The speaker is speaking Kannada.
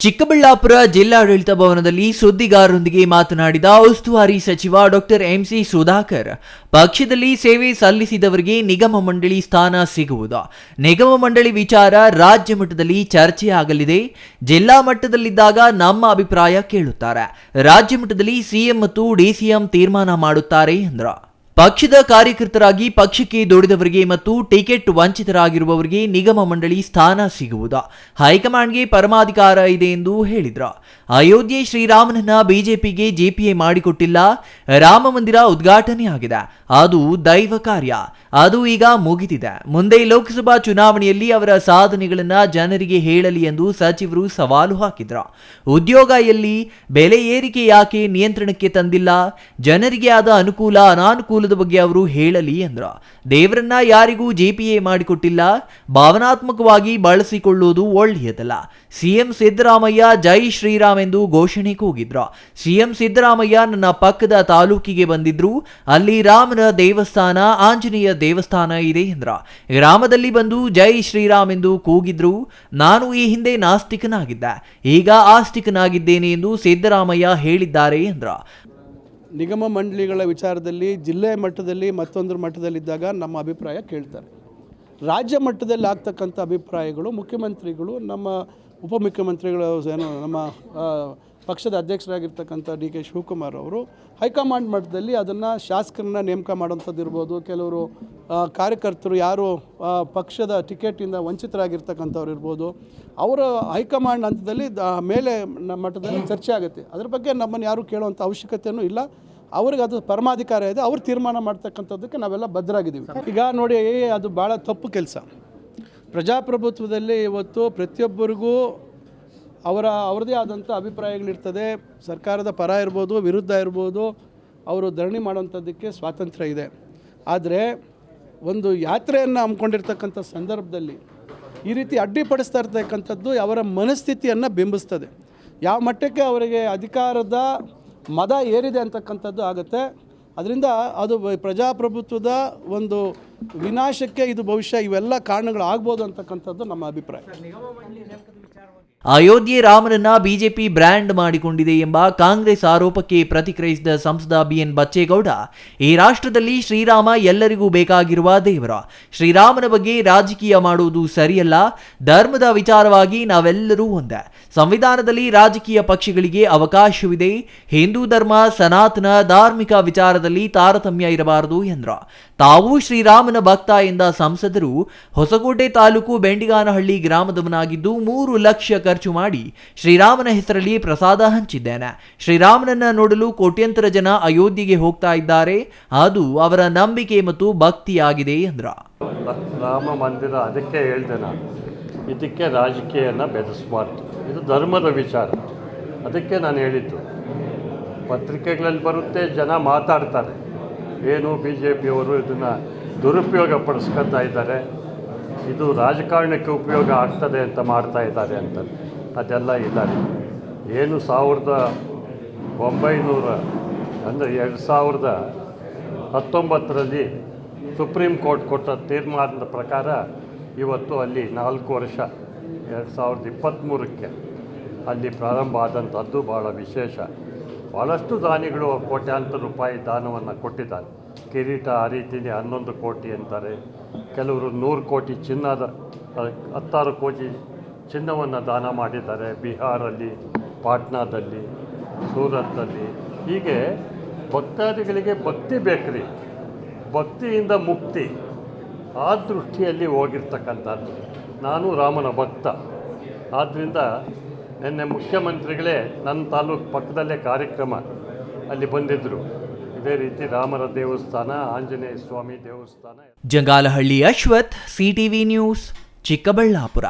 ಚಿಕ್ಕಬಳ್ಳಾಪುರ ಜಿಲ್ಲಾಡಳಿತ ಭವನದಲ್ಲಿ ಸುದ್ದಿಗಾರರೊಂದಿಗೆ ಮಾತನಾಡಿದ ಉಸ್ತುವಾರಿ ಸಚಿವ ಡಾಕ್ಟರ್ ಎಂಸಿ ಸುಧಾಕರ್, ಪಕ್ಷದಲ್ಲಿ ಸೇವೆ ಸಲ್ಲಿಸಿದವರಿಗೆ ನಿಗಮ ಮಂಡಳಿ ಸ್ಥಾನ ಸಿಗುವುದು. ನಿಗಮ ಮಂಡಳಿ ವಿಚಾರ ರಾಜ್ಯ ಮಟ್ಟದಲ್ಲಿ ಚರ್ಚೆಯಾಗಲಿದೆ. ಜಿಲ್ಲಾ ಮಟ್ಟದಲ್ಲಿದ್ದಾಗ ನಮ್ಮ ಅಭಿಪ್ರಾಯ ಕೇಳುತ್ತಾರೆ. ರಾಜ್ಯ ಮಟ್ಟದಲ್ಲಿ ಸಿಎಂ ಮತ್ತು ಡಿಸಿಎಂ ತೀರ್ಮಾನ ಮಾಡುತ್ತಾರೆ ಎಂದರು. ಪಕ್ಷದ ಕಾರ್ಯಕರ್ತರಾಗಿ ಪಕ್ಷಕ್ಕೆ ದುಡಿದವರಿಗೆ ಮತ್ತು ಟಿಕೆಟ್ ವಂಚಿತರಾಗಿರುವವರಿಗೆ ನಿಗಮ ಮಂಡಳಿ ಸ್ಥಾನ ಸಿಗುವುದು. ಹೈಕಮಾಂಡ್ಗೆ ಪರಮಾಧಿಕಾರ ಇದೆ ಎಂದು ಹೇಳಿದರು. ಅಯೋಧ್ಯೆ ಶ್ರೀರಾಮನನ್ನ ಬಿಜೆಪಿಗೆ ಜೆಪಿಎ ಮಾಡಿಕೊಟ್ಟಿಲ್ಲ. ರಾಮ ಮಂದಿರ ಉದ್ಘಾಟನೆಯಾಗಿದೆ, ಅದು ದೈವ ಕಾರ್ಯ. ಅದು ಈಗ ಮುಗಿದಿದೆ. ಮುಂದೆ ಲೋಕಸಭಾ ಚುನಾವಣೆಯಲ್ಲಿ ಅವರ ಸಾಧನೆಗಳನ್ನ ಜನರಿಗೆ ಹೇಳಲಿ ಎಂದು ಸಚಿವರು ಸವಾಲು ಹಾಕಿದರು. ಉದ್ಯೋಗ ಎಲ್ಲಿ, ಬೆಲೆ ಏರಿಕೆ ಯಾಕೆ ನಿಯಂತ್ರಣಕ್ಕೆ ತಂದಿಲ್ಲ, ಜನರಿಗೆ ಆದ ಅನುಕೂಲ ಅನಾನುಕೂಲದ ಬಗ್ಗೆ ಅವರು ಹೇಳಲಿ ಎಂದರು. ದೇವರನ್ನ ಯಾರಿಗೂ ಜೆಪಿಎ ಮಾಡಿಕೊಟ್ಟಿಲ್ಲ. ಭಾವನಾತ್ಮಕವಾಗಿ ಬಳಸಿಕೊಳ್ಳುವುದು ಒಳ್ಳೆಯದಲ್ಲ. ಸಿಎಂ ಸಿದ್ದರಾಮಯ್ಯ ಜೈ ಶ್ರೀರಾಮ್ ಎಂದು ಘೋಷಣೆ ಕೂಗಿದ್ರು. ಸಿಎಂ ಸಿದ್ದರಾಮಯ್ಯ ನನ್ನ ಪಕ್ಕದ ತಾಲೂಕಿಗೆ ಬಂದಿದ್ರು. ಅಲ್ಲಿ ರಾಮನ ದೇವಸ್ಥಾನ, ಆಂಜನೇಯ ದೇವಸ್ಥಾನ ಇದೆ ಎಂದ್ರ. ಗ್ರಾಮದಲ್ಲಿ ಬಂದು ಜೈ ಶ್ರೀರಾಮ್ ಎಂದು ಕೂಗಿದ್ರು. ನಾನು ಈ ಹಿಂದೆ ನಾಸ್ತಿಕನಾಗಿದ್ದೆ, ಈಗ ಆಸ್ತಿಕನಾಗಿದ್ದೇನೆ ಎಂದು ಸಿದ್ದರಾಮಯ್ಯ ಹೇಳಿದ್ದಾರೆ ಎಂದ್ರ. ನಿಗಮ ಮಂಡಳಿಗಳ ವಿಚಾರದಲ್ಲಿ ಜಿಲ್ಲೆ ಮಟ್ಟದಲ್ಲಿ ಮತ್ತೊಂದರ ಮಟ್ಟದಲ್ಲಿದ್ದಾಗ ನಮ್ಮ ಅಭಿಪ್ರಾಯ ಕೇಳ್ತಾರೆ. ರಾಜ್ಯ ಮಟ್ಟದಲ್ಲಿ ಆಗ್ತಕ್ಕಂಥ ಅಭಿಪ್ರಾಯಗಳು ಮುಖ್ಯಮಂತ್ರಿಗಳು, ನಮ್ಮ ಉಪಮುಖ್ಯಮಂತ್ರಿಗಳು, ಏನು ನಮ್ಮ ಪಕ್ಷದ ಅಧ್ಯಕ್ಷರಾಗಿರ್ತಕ್ಕಂಥ ಡಿ ಕೆ ಶಿವಕುಮಾರ್ ಅವರು ಹೈಕಮಾಂಡ್ ಮಟ್ಟದಲ್ಲಿ ಅದನ್ನು ಶಾಸಕರನ್ನ ನೇಮಕ ಮಾಡುವಂಥದ್ದು ಇರ್ಬೋದು. ಕೆಲವರು ಕಾರ್ಯಕರ್ತರು ಯಾರು ಪಕ್ಷದ ಟಿಕೆಟಿಂದ ವಂಚಿತರಾಗಿರ್ತಕ್ಕಂಥವ್ರು ಇರ್ಬೋದು, ಅವರ ಹೈಕಮಾಂಡ್ ಹಂತದಲ್ಲಿ ಮೇಲೆ ಮಟ್ಟದಲ್ಲಿ ಚರ್ಚೆ ಆಗುತ್ತೆ. ಅದ್ರ ಬಗ್ಗೆ ನಮ್ಮನ್ನು ಯಾರೂ ಕೇಳುವಂಥ ಅವಶ್ಯಕತೆಯೂ ಇಲ್ಲ. ಅವ್ರಿಗೆ ಅದು ಪರಮಾಧಿಕಾರ ಇದೆ, ಅವ್ರು ತೀರ್ಮಾನ ಮಾಡ್ತಕ್ಕಂಥದ್ದಕ್ಕೆ ನಾವೆಲ್ಲ ಬದ್ಧರಾಗಿದ್ದೀವಿ. ಈಗ ನೋಡಿ, ಅದು ಭಾಳ ತಪ್ಪು ಕೆಲಸ. ಪ್ರಜಾಪ್ರಭುತ್ವದಲ್ಲಿ ಇವತ್ತು ಪ್ರತಿಯೊಬ್ಬರಿಗೂ ಅವರದೇ ಆದಂಥ ಅಭಿಪ್ರಾಯಗಳಿರ್ತದೆ. ಸರ್ಕಾರದ ಪರ ಇರ್ಬೋದು, ವಿರುದ್ಧ ಇರ್ಬೋದು, ಅವರು ಧರಣಿ ಮಾಡುವಂಥದ್ದಕ್ಕೆ ಸ್ವಾತಂತ್ರ್ಯ ಇದೆ. ಆದರೆ ಒಂದು ಯಾತ್ರೆಯನ್ನು ಹಮ್ಮಿಕೊಂಡಿರ್ತಕ್ಕಂಥ ಸಂದರ್ಭದಲ್ಲಿ ಈ ರೀತಿ ಅಡ್ಡಿಪಡಿಸ್ತಾ ಇರ್ತಕ್ಕಂಥದ್ದು ಅವರ ಮನಸ್ಥಿತಿಯನ್ನು ಬಿಂಬಿಸ್ತದೆ. ಯಾವ ಮಟ್ಟಕ್ಕೆ ಅವರಿಗೆ ಅಧಿಕಾರದ ಮದ ಏರಿದೆ ಅಂತಕ್ಕಂಥದ್ದು ಆಗುತ್ತೆ. ಅದರಿಂದ ಅದು ಪ್ರಜಾಪ್ರಭುತ್ವದ ಒಂದು ವಿನಾಶಕ್ಕೆ ಇದು ಬಹುಶಃ ಇವೆಲ್ಲ ಕಾರಣಗಳು ಆಗ್ಬೋದು ಅಂತಕ್ಕಂಥದ್ದು ನಮ್ಮ ಅಭಿಪ್ರಾಯ. ಅಯೋಧ್ಯೆ ರಾಮನನ್ನ ಬಿಜೆಪಿ ಬ್ರ್ಯಾಂಡ್ ಮಾಡಿಕೊಂಡಿದೆ ಎಂಬ ಕಾಂಗ್ರೆಸ್ ಆರೋಪಕ್ಕೆ ಪ್ರತಿಕ್ರಿಯಿಸಿದ ಸಂಸದ ಬಿಎನ್ ಬಚ್ಚೇಗೌಡ, ಈ ರಾಷ್ಟ್ರದಲ್ಲಿ ಶ್ರೀರಾಮ ಎಲ್ಲರಿಗೂ ಬೇಕಾಗಿರುವ ದೇವರ. ಶ್ರೀರಾಮನ ಬಗ್ಗೆ ರಾಜಕೀಯ ಮಾಡುವುದು ಸರಿಯಲ್ಲ. ಧರ್ಮದ ವಿಚಾರವಾಗಿ ನಾವೆಲ್ಲರೂ ಒಂದೇ. ಸಂವಿಧಾನದಲ್ಲಿ ರಾಜಕೀಯ ಪಕ್ಷಗಳಿಗೆ ಅವಕಾಶವಿದೆ. ಹಿಂದೂ ಧರ್ಮ, ಸನಾತನ ಧಾರ್ಮಿಕ ವಿಚಾರದಲ್ಲಿ ತಾರತಮ್ಯ ಇರಬಾರದು ಎಂದರು. ತಾವು ಶ್ರೀರಾಮನ ಭಕ್ತ ಎಂದ ಸಂಸದರು, ಹೊಸಕೋಟೆ ತಾಲೂಕು ಬೆಂಡಿಗಾನಹಳ್ಳಿ ಗ್ರಾಮದವನಾಗಿದ್ದು 3 ಲಕ್ಷ ಖರ್ಚು ಮಾಡಿ ಶ್ರೀರಾಮನ ಹೆಸರಲ್ಲಿ ಪ್ರಸಾದ ಹಂಚಿದ್ದೇನೆ. ಶ್ರೀರಾಮನನ್ನ ನೋಡಲು ಕೋಟ್ಯಂತರ ಜನ ಅಯೋಧ್ಯೆಗೆ ಹೋಗ್ತಾ ಇದ್ದಾರೆ. ಅದು ಅವರ ನಂಬಿಕೆ ಮತ್ತು ಭಕ್ತಿಯಾಗಿದೆ ಎಂದ್ರ. ರಾಮ ಮಂದಿರ ಅದಕ್ಕೆ ಹೇಳ್ದೆ ನಾನು, ಇದಕ್ಕೆ ರಾಜಕೀಯನ ಬೆದರಿಸಬಾರ್ದು. ಇದು ಧರ್ಮದ ವಿಚಾರ. ಅದಕ್ಕೆ ನಾನು ಹೇಳಿದ್ದು. ಪತ್ರಿಕೆಗಳಲ್ಲಿ ಬರುತ್ತೆ, ಜನ ಮಾತಾಡ್ತಾರೆ, ಏನು ಬಿ ಜೆ ಪಿಯವರು ಇದನ್ನು ದುರುಪಯೋಗ ಪಡಿಸ್ಕೊತಾ ಇದ್ದಾರೆ, ಇದು ರಾಜಕಾರಣಕ್ಕೆ ಉಪಯೋಗ ಆಗ್ತದೆ ಅಂತ ಮಾಡ್ತಾ ಇದ್ದಾರೆ ಅಂತ. ಅದೆಲ್ಲ ಇಲ್ಲ. ಏನು 1900 ಅಂದರೆ 2019ರಲ್ಲಿ ಸುಪ್ರೀಂ ಕೋರ್ಟ್ ಕೊಟ್ಟ ತೀರ್ಮಾನದ ಪ್ರಕಾರ ಇವತ್ತು ಅಲ್ಲಿ 4 ವರ್ಷ 2023ಕ್ಕೆ ಅಲ್ಲಿ ಪ್ರಾರಂಭ ಆದಂಥದ್ದು ಭಾಳ ವಿಶೇಷ. ಭಾಳಷ್ಟು ದಾನಿಗಳು ಕೋಟ್ಯಾಂತರ ರೂಪಾಯಿ ದಾನವನ್ನು ಕೊಟ್ಟಿದ್ದಾರೆ. ಕಿರೀಟ ಆ ರೀತಿಯಲ್ಲಿ 11 ಕೋಟಿ ಅಂತಾರೆ. ಕೆಲವರು 100 ಕೋಟಿ ಚಿನ್ನದ 16 ಕೋಟಿ ಚಿನ್ನವನ್ನು ದಾನ ಮಾಡಿದ್ದಾರೆ. ಬಿಹಾರಲ್ಲಿ, ಪಾಟ್ನಾದಲ್ಲಿ, ಸೂರತ್ತಲ್ಲಿ. ಹೀಗೆ ಭಕ್ತಾದಿಗಳಿಗೆ ಭಕ್ತಿ ಬೇಕ್ರಿ, ಭಕ್ತಿಯಿಂದ ಮುಕ್ತಿ, ಆ ದೃಷ್ಟಿಯಲ್ಲಿ ಹೋಗಿರ್ತಕ್ಕಂಥದ್ದು. ನಾನು ರಾಮನ ಭಕ್ತ. ಆದ್ದರಿಂದ ನಿನ್ನೆ ಮುಖ್ಯಮಂತ್ರಿಗಳೇ ನನ್ನ ತಾಲೂಕು ಪಕ್ಕದಲ್ಲೇ ಕಾರ್ಯಕ್ರಮ ಅಲ್ಲಿ ಬಂದಿದ್ದರು. ಇದೇ ರೀತಿ ರಾಮರ ದೇವಸ್ಥಾನ, ಆಂಜನೇಯ ಸ್ವಾಮಿ ದೇವಸ್ಥಾನ. Jangalahalli Ashwath, CTV news, Chikkaballapur.